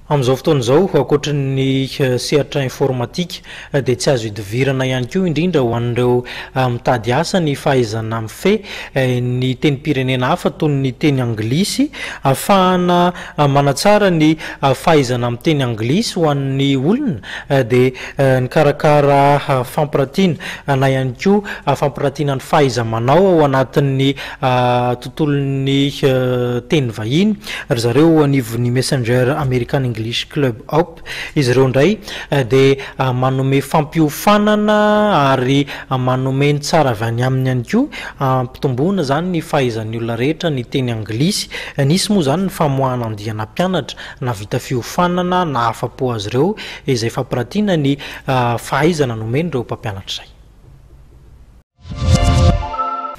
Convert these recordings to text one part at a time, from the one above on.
Amin'izao fotoan'izao ankoatran'ny sehatra informatika dia tsy azo hidivirana ihany koa indrindra ho an'ireo mitady asa ny fahaizana mifehy ny tenim-pirenena hafa toy ny teny anglisy, ahafahana manatsara ny fahaizana amin'ny teny anglisy ho an'ny olona dia ny karakara fampiratiana na ihany koa fampiratiana ny fahaiza-manao ao anatin'ny tontolon'ny teny vahiny ry zareo anivon'ny messenger american English Club Up izy ireo ndray dia manome fampiofanana ary manome ny tsara avy any aminy ihany koa ampitomboana zany ny fahaizan'ny olona rehetra ny teny anglisy. Nisy moa zany ny famoahana andiana mpianatra na vita fiofanana na afa-po azy ireo izay fampiratiana ny fahaizana nomeny ireo mpampianatra izay.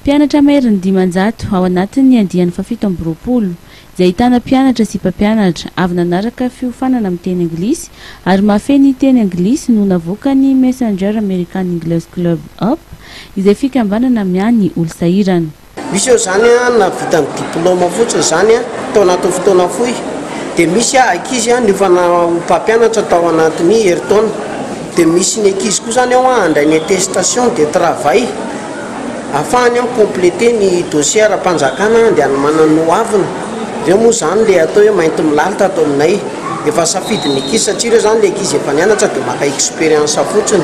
Mpianatra mahery 900 ao anatin'ny andiany 720 izay ahitana mpianatra sy mpampianatra avy nanaraka fiofanana amin'ny teny anglisy ary mahafeny teny anglisy no navoakany messenger american English Club Up izay fikambanana Miahy olo sahirana. Misy eo zany na vita ny diplôma fotsiny zany tao anaty fotoana fohy dia misy ankizy niovana mpampianatra tao anatin'ny herintaona dia misy ny ankizy koa zany ao andray ny attestation de travail afahany compléter ny dossier ara-panjakana dia manana hoavina. Ireo moa zany le atao hoe mainty milalitra atao aminay efa safidy ny ankizy satria ireo zany le ankizy efa nianatra dia maka expérience fotsiny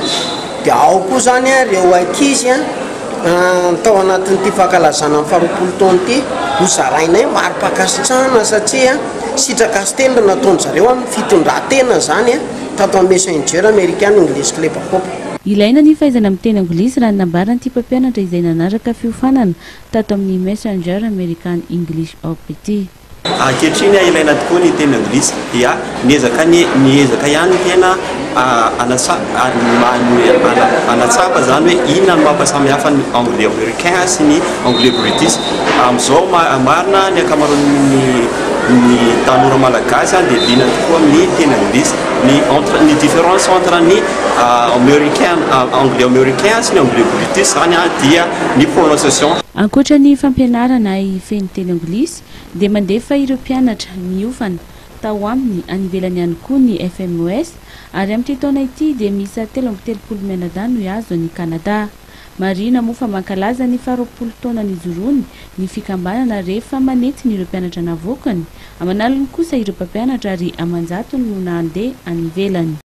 dia ao koa zany ireo ankizy tao anatin'ity fankalazana amin'ny 20 taona ity ho zarainay maro-pakasitrahana satria sitraka kastely nataony zareo amin'ny fitondran-tena zany tato amin'ny messenger american English Club Up. Ilaina ny fahaizana amin'ny teny anglisy raha nambaran'ity mpampianatra izay nanaraka fiofanana tato amin'ny messenger american English Up ity. Ankehitriny ilaina tokoa ny teny anglisy dia niezaka ihany tena anatsapa zany hoe inona no mampasamihafa ny anglais américain sy ny anglais british. Amin'izao marina ny akamaroan'ny tanora malagasy dia liana tokoa amin'ny teny anglisy. Ny différence entre ny anglais américain sy ny anglais british zany dia ny prononciation. Ankoatra ny fampianarana ifeny teny anglisy dia mandefa ireo mpianatra miofana tao aminy anivelany ihany koa ny Fmos ary amin'ity taona ity dia misy 330 mianadahy no azo ny Kanada. Marina moa fa mankalaza ny 20 taona ny zorony ny fikambanana rehefa manetiny ireo mpianatra navoakany amanalony kosa ireo mpampianatra ary amanjatony no nandeha anivelany.